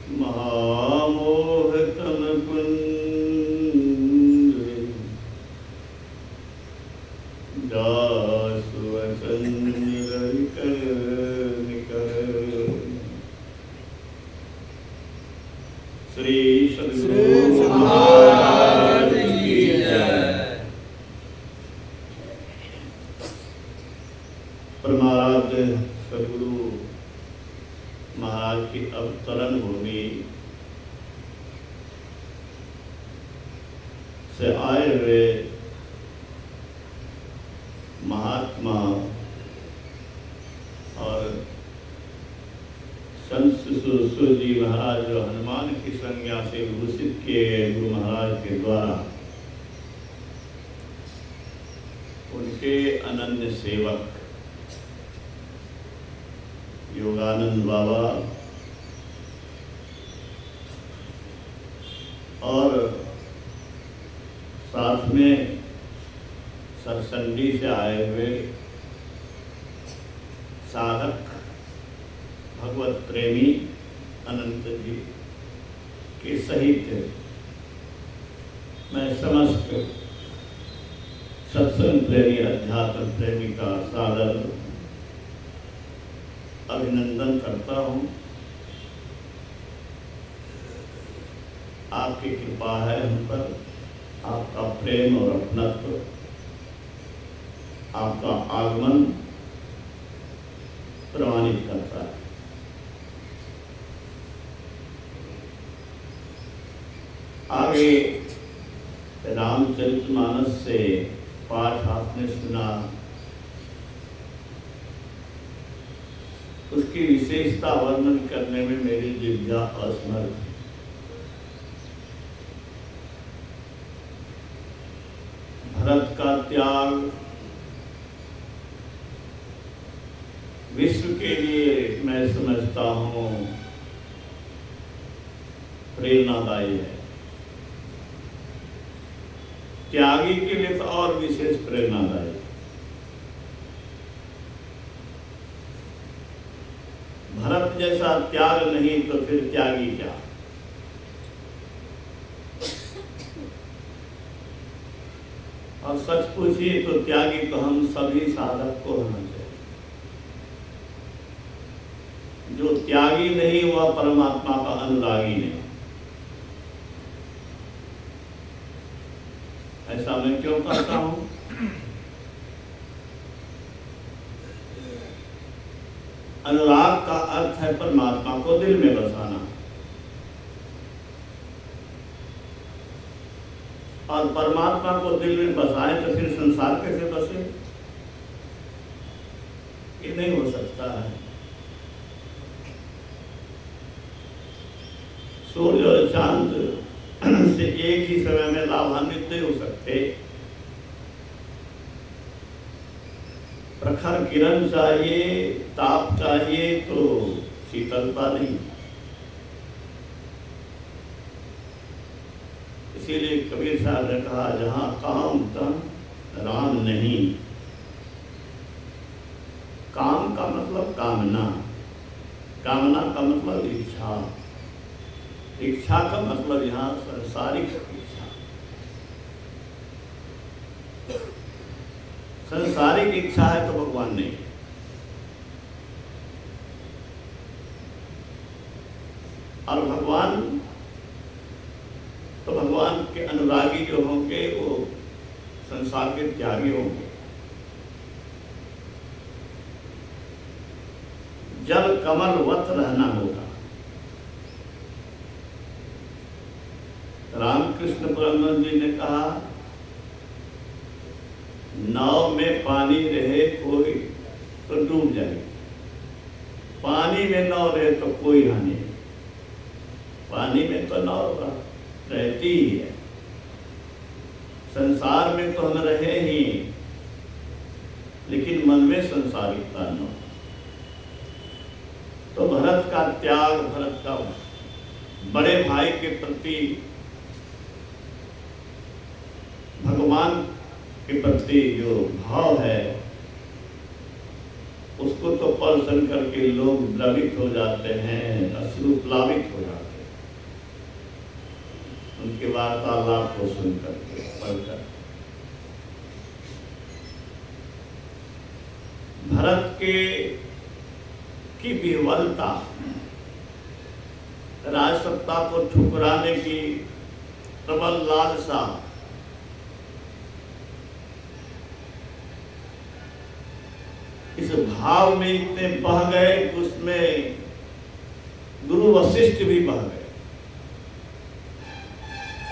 महामोह तन कुंज दासु वसन रवि कर निकर। श्री सद्गुरु महाराज की जय। परमाराध्य सद्गुरु महाराज की अवतरण भूमि से आए हुए महात्मा और संत सुश्री जी महाराज जो हनुमान की संज्ञा से विभूषित किए गए गुरु महाराज के द्वारा, उनके अनन्य सेवक योगानंद बाबा और साथ में सरसंडी से आए हुए साधक भगवत प्रेमी अनंत जी के सहित मैं समस्त सत्संग प्रेमी अध्यात्म प्रेमी का सादर अभिनंदन करता हूँ। आपकी कृपा है हम पर, आपका प्रेम और अपनत्व, आपका आगमन प्रमाणित करता है। आगे रामचरितमानस से पाठ आपने सुना, उसकी विशेषता वर्णन करने में मेरी जिह्वा असमर्थ है। भरत का त्याग विश्व के लिए मैं समझता हूँ प्रेरणादायी है। त्यागी के लिए तो और विशेष प्रेरणादायी। भरत जैसा त्याग नहीं तो फिर त्यागी क्या। और सच पूछिए तो त्यागी तो हम सभी साधक को होना चाहिए। जो त्यागी नहीं वह परमात्मा का अनुरागी नहीं। ऐसा मैं क्यों कहता हूं? अनुराग का अर्थ है परमात्मा को दिल में बसाना, और परमात्मा को दिल में बसाए तो फिर संसार कैसे बसे? ये नहीं हो सकता है। सूर्य और चांद से एक ही समय में लाभान्वित नहीं हो सकते। प्रखर किरण चाहिए, ताप चाहिए तो शीतलता नहीं। इसीलिए कबीर साहब ने कहा, जहां काम तहाँ राम नहीं। काम का मतलब कामना, कामना का मतलब इच्छा, इच्छा का मतलब यहाँ सांसारिक इच्छा। सांसारिक इच्छा है तो भगवान नहीं। और भगवान तो भगवान के अनुरागी जो होंगे वो संसार के त्यागी होंगे। जल कमलवत रहना होगा। रामकृष्ण परमहंस जी ने कहा, नाव में पानी रहे कोई तो डूब जाए, पानी में नाव रहे तो कोई हानि नहीं। पानी में तो नाव रहती ही है, संसार में तो हम रहे ही, लेकिन मन में संसारिकता न हो। तो भरत का त्याग, भरत का बड़े भाई के प्रति, भगवान के प्रति जो भाव है, उसको तो स्पर्शन करके लोग द्रवित हो जाते हैं, अश्रु प्लावित हो जाते हैं। उनके वार्तालाप को सुनकर पढ़कर। भरत की विह्वलता, राजसत्ता को ठुकराने की प्रबल लालसा, इस भाव में इतने बह गए कि उसमें गुरु वशिष्ठ भी बह गए,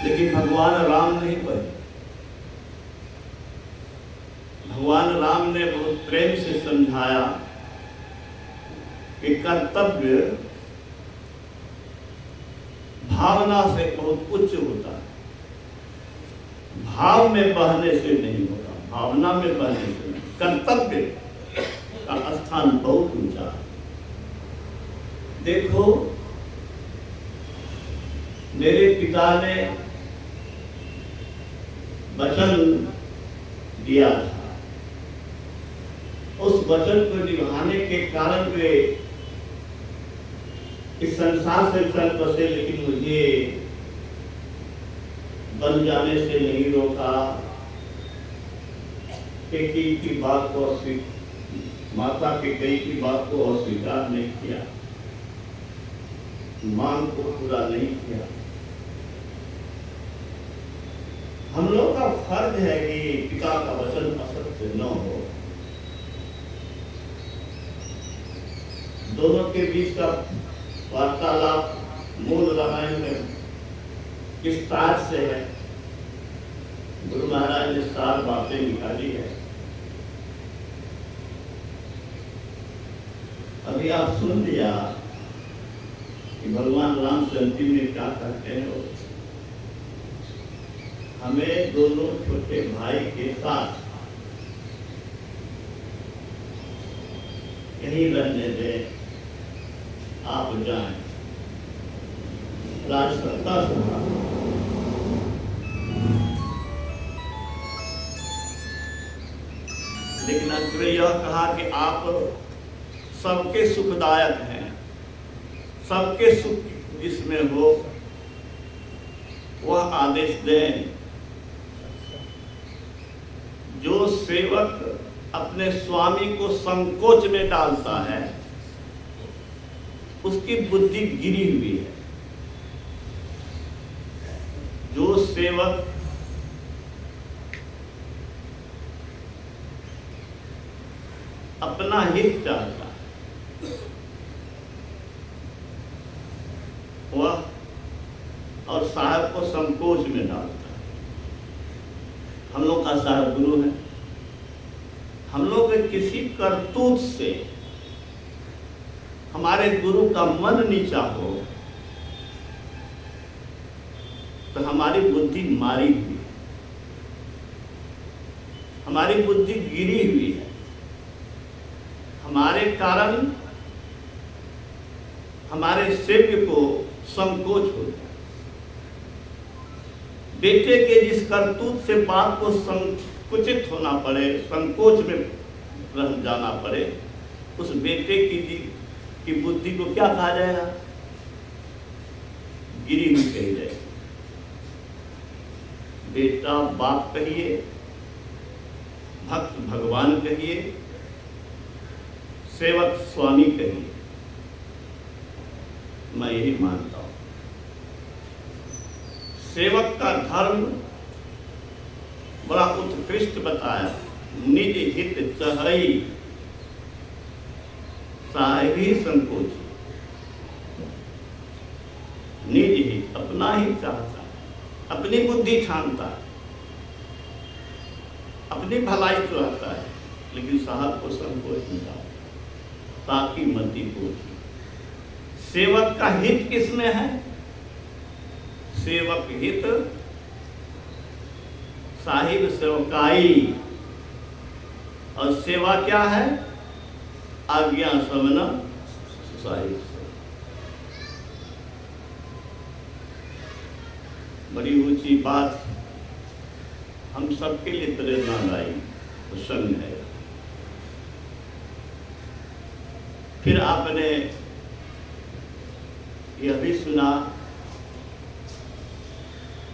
लेकिन भगवान राम नहीं बहे। भगवान राम ने बहुत प्रेम से समझाया कि कर्तव्य भावना से बहुत उच्च होता है, भाव में बहने से नहीं होता, भावना में बहने से नहीं। कर्तव्य का स्थान बहुत ऊंचा है। देखो, मेरे पिता ने वचन दिया था, उस वचन को निभाने के कारण वे इस संसार से चल बसे, लेकिन मुझे बन जाने से नहीं रोका। कैकेयी की बात को माता कैकेयी की बात को अस्वीकार नहीं किया, मांग को पूरा नहीं किया। हम लोग का फर्ज है कि पिता का वचन असत्य न हो। दोनों के बीच का वार्तालाप मूल रामायण में विस्तार से है। गुरु महाराज ने 7 बातें निकाली है। अभी आप सुन लिया कि भगवान राम से अंतिम में क्या कहते हैं। हमें दोनों छोटे भाई के साथ यहीं रहने दें, आप जाएं, राजसत्ता संभालें। लेकिन अंत में यह कहा कि आप सबके सुखदायक हैं, सबके सुख जिसमें हो वह आदेश दें। जो सेवक अपने स्वामी को संकोच में डालता है उसकी बुद्धि गिरी हुई है। जो सेवक अपना हित चाहता है वह और साहब को संकोच में डालता है। हम लोग का साहब गुरु है। हम लोग के किसी करतूत से हमारे गुरु का मन नीचा हो तो हमारी बुद्धि मारी हुई है, हमारी बुद्धि गिरी हुई है। हमारे कारण हमारे सेव्य को संकोच होता है। बेटे के जिस करतूत से बाप को संकुचित होना पड़े, संकोच में रह जाना पड़े, उस बेटे की बुद्धि को क्या कहा जाएगा? गिरी हुई कही जाएगी। बेटा बाप कहिए, भक्त भगवान कहिए, सेवक स्वामी कहिए, मैं यही मानता हूं। सेवक का धर्म बड़ा उत्कृष्ट बताया। निज हित चहई साहिबी संकोच। निज हित, अपना ही चाहता है, अपनी बुद्धि ठानता है, अपनी भलाई चाहता है, लेकिन साहब को संकोच मिला ताकि मति पूछी। सेवक का हित किसमें है? सेवक हित साहिब सेवकाई। और सेवा क्या है? आज्ञा समना साहिब से। बड़ी ऊंची बात हम सबके लिए प्रेरणादायी प्रसंग है। फिर आपने यह भी सुना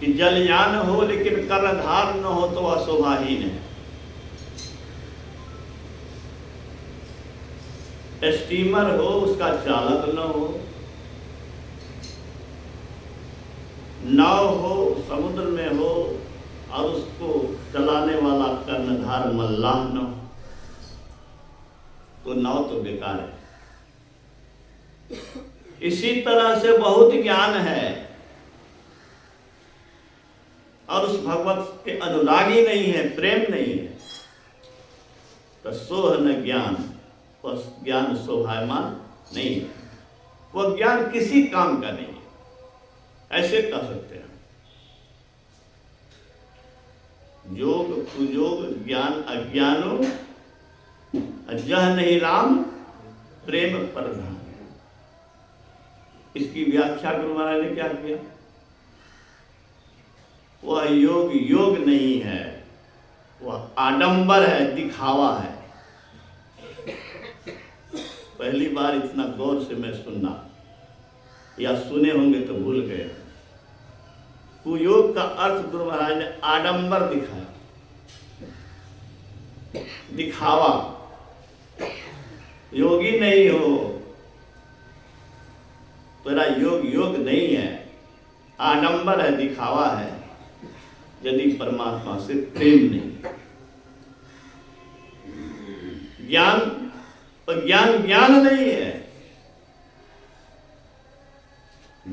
कि जलयान हो लेकिन कर्णधार न हो तो वह शोभाहीन है। स्टीमर हो उसका चालक न हो, नाव हो समुद्र में हो और उसको चलाने वाला कर्णधार मल्लाह न हो, तो नाव तो बेकार है। इसी तरह से बहुत ज्ञान है और उस भगवत के अनुरागी नहीं है, प्रेम नहीं है, तो सोह न ज्ञान, वह ज्ञान शोभायमान नहीं है, वह ज्ञान किसी काम का नहीं है, ऐसे कह सकते हैं। योग कुयोग ज्ञान अज्ञानो अजह नहीं राम प्रेम प्रधान। इसकी व्याख्या गुरु महाराज ने क्या किया? वह योग योग नहीं है, वह आडंबर है, दिखावा है। पहली बार इतना गौर से मैं सुनना, या सुने होंगे तो भूल गए। कुयोग का अर्थ गुरु महाराज ने आडंबर दिखाया, दिखावा। योगी नहीं हो, तेरा योग योग नहीं है, आडंबर है, दिखावा है, यदि परमात्मा से प्रेम नहीं। ज्ञान और ज्ञान ज्ञान नहीं है।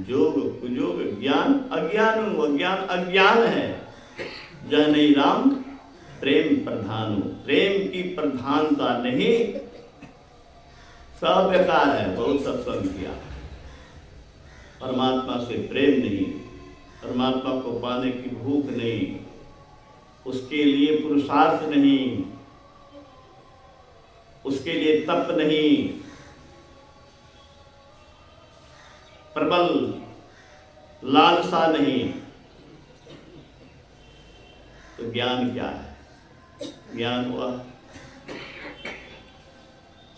योग कुयोग ज्ञान अज्ञान, अज्ञान अज्ञान है। जह नहीं राम प्रेम प्रधानु, प्रेम की प्रधानता नहीं, सब बेकार है। बहुत सत्संग किया, परमात्मा से प्रेम नहीं, परमात्मा को पाने की भूख नहीं, उसके लिए पुरुषार्थ नहीं, उसके लिए तप नहीं, प्रबल लालसा नहीं, तो ज्ञान क्या है? ज्ञान हुआ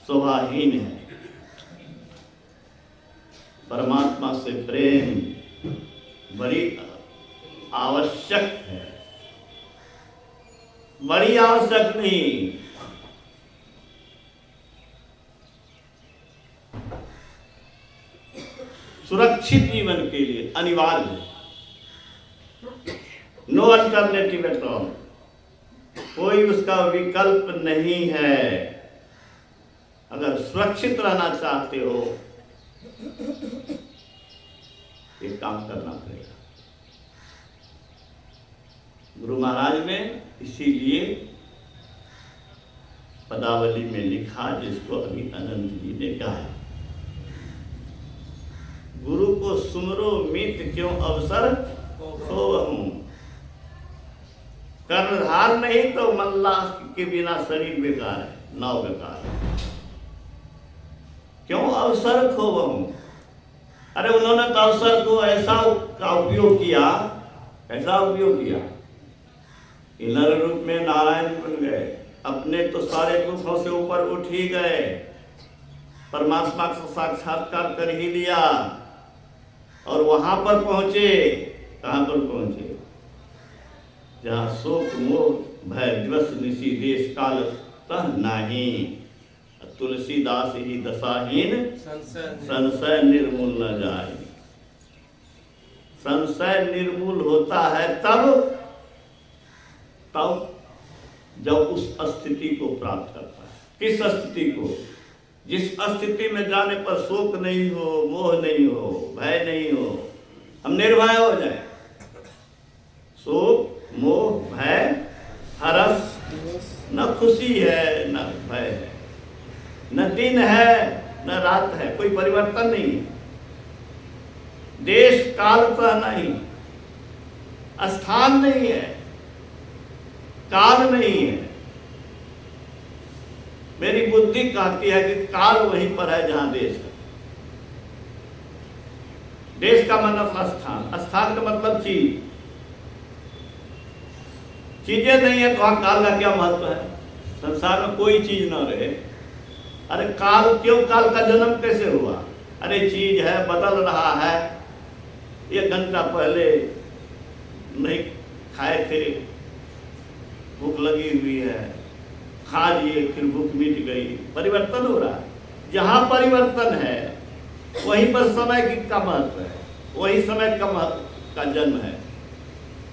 शोभाहीन है। परमात्मा से प्रेम बड़ी आवश्यक है, बड़ी आवश्यक नहीं। सुरक्षित जीवन के लिए अनिवार्य है। नो अल्टरनेटिव एट ऑल, कोई उसका विकल्प नहीं है। अगर सुरक्षित रहना चाहते हो, ये काम करना पड़ेगा। गुरु महाराज ने इसीलिए पदावली में लिखा, जिसको अभी अनंत जी ने गाया, गुरु को सुमरो मित क्यों अवसर खोवहूं। कर्णधार नहीं तो मल्लाह के बिना शरीर बेकार है, नाव बेकार है। क्यों अवसर खोवहूं? अरे उन्होंने तो अवसर को ऐसा का उपयोग किया, ऐसा उपयोग किया, इनर रूप में नारायण बन गए, अपने तो सारे दुखों से ऊपर उठ ही गए, परमात्मा का साक्षात्कार कर ही लिया और वहां पर पहुंचे। कहां पर पहुंचे? जहां शोक मोह भय दिवस निशी देश काल तह नहीं, तुलसीदास ही दशाहीन संशय निर्मूल न जाए। संशय निर्मूल होता है तब जब उस स्थिति को प्राप्त करता है। किस स्थिति को? जिस स्थिति में जाने पर शोक नहीं हो, मोह नहीं हो, भय नहीं हो, हम निर्भय हो जाए। शोक मोह भय हरस, न खुशी है न भय है, न दिन है न रात है, कोई परिवर्तन नहीं, देश काल का नहीं, स्थान नहीं है, काल नहीं है। मेरी बुद्धि कहती है कि काल वहीं पर है जहां देश है। देश का मतलब स्थान, स्थान का मतलब चीज। चीजें नहीं है तो वहां काल का क्या महत्व है? संसार में कोई चीज ना रहे। अरे काल क्यों? काल का जन्म कैसे हुआ? अरे चीज है, बदल रहा है। 1 घंटा पहले नहीं खाए थे, भूख लगी हुई है, खा लिए, फिर भूख मिट गई, परिवर्तन हो रहा है। जहाँ परिवर्तन है वहीं पर समय की का महत्व है, वही समय का जन्म है।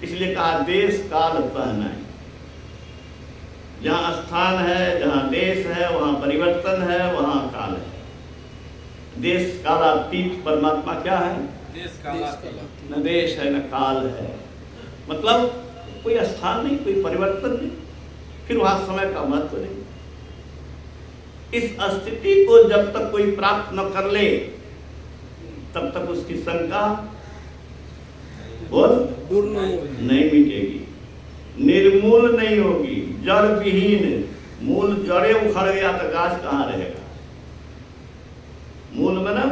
इसलिए कहा देश काल पहनाई। जहाँ स्थान है, जहाँ देश है, वहाँ परिवर्तन है, वहाँ काल है। देश कालातीत परमात्मा क्या है? न देश है न काल है, मतलब कोई स्थान नहीं, कोई परिवर्तन नहीं, फिर वहां समय का महत्व नहीं। इस स्थिति को जब तक कोई प्राप्त न कर ले तब तक उसकी शंका दूर नहीं मिटेगी, निर्मूल नहीं होगी, जड़ विहीन। मूल जड़े उखड़ गया तो गाछ कहाँ रहेगा? मूल में ना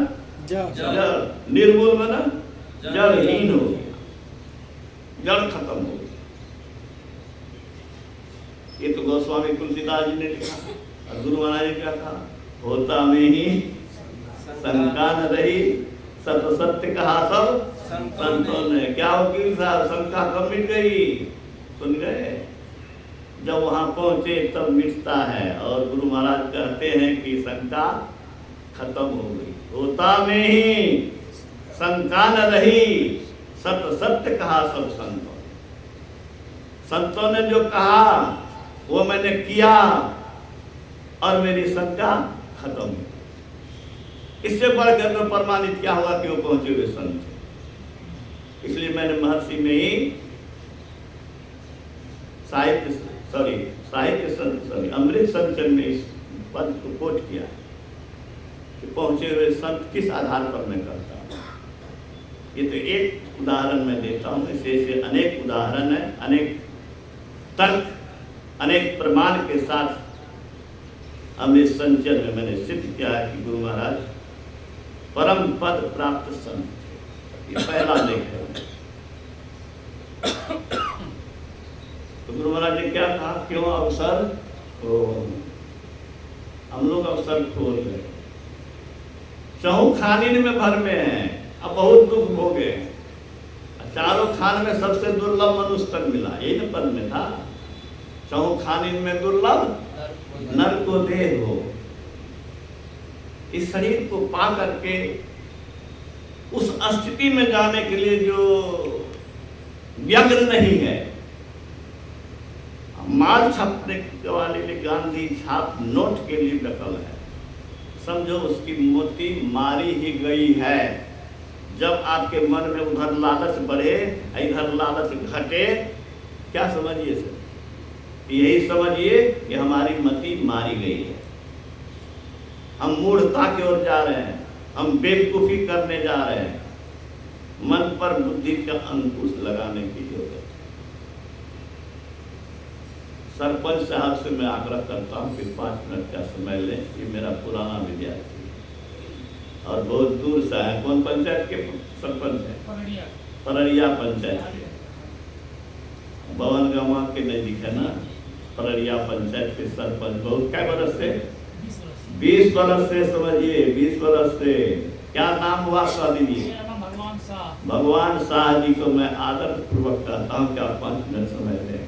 जड़, निर्मूल में ना जड़हीन हो गया, जड़ खत्म हो गई। ये तो गोस्वामी तुलसीदास जी ने लिखा। और गुरु महाराज ने क्या कहा? होता में ही शंका न रही, सत सत्य कहा सब संतों ने। क्या वकील साहब, शंका कब मिट गई? सुन गए? जब वहां पहुंचे तब मिटता है। और गुरु महाराज कहते हैं कि शंका खत्म हो गई। होता में ही शंका न रही, सत सत्य कहा सब संतों। संतों ने जो कहा वो मैंने किया और मेरी शंका खत्म हुई। इससे बढ़कर तो प्रमाणित क्या हुआ कि वो पहुंचे हुए संत थे। इसलिए मैंने महर्षि में ही अमृत संचन में इस पद को कोट किया कि पहुंचे हुए संत किस आधार पर मैं करता हूं। ये तो एक उदाहरण मैं देता हूं, ऐसे अनेक उदाहरण है, अनेक तर्क, अनेक प्रमाण के साथ अमृत संचन में मैंने सिद्ध किया है कि गुरु महाराज परम पद प्राप्त संत थे। ये पहला लेख है। तो गुरु महाराज ने क्या कहा? क्यों अवसर हो, हम लोग अवसर खोल गए, चहु खानिन में भर में है, अब बहुत दुख भोगे। चारों खान में सबसे दुर्लभ मनुष्य तक मिला, यही न पद में था। चहु खानिन में दुर्लभ नर को देह हो। इस शरीर को पा करके उस स्थिति में जाने के लिए जो व्यग्र नहीं है, माल छापने वाले ने गांधी छाप नोट के लिए व्यकल है, समझो उसकी मोती मारी ही गई है। जब आपके मन में उधर लालच बढ़े, इधर लालच घटे, क्या समझिए सर? यही समझिए कि हमारी मति मारी गई है, हम मूढ़ता की ओर जा रहे हैं, हम बेवकूफी करने जा रहे हैं। मन पर बुद्धि का अंकुश लगाने की जरूरत है। सरपंच साहब से मैं आग्रह करता हूँ कि 5 मिनट का समय लें। ये मेरा पुराना विद्यार्थी है और बहुत दूर से है। कौन पंचायत के सरपंच है? पररिया पंचायत के, भवन गांव के नजदीक है ना। पररिया पंचायत के सरपंच बहुत क्या बरस से? 20 बरस से, समझिए 20 बरस से। क्या नाम हुआ आपका? दीजिए। भगवान शाह जी को मैं आदर पूर्वक कहता हूँ कि आप 5 मिनट समय दें।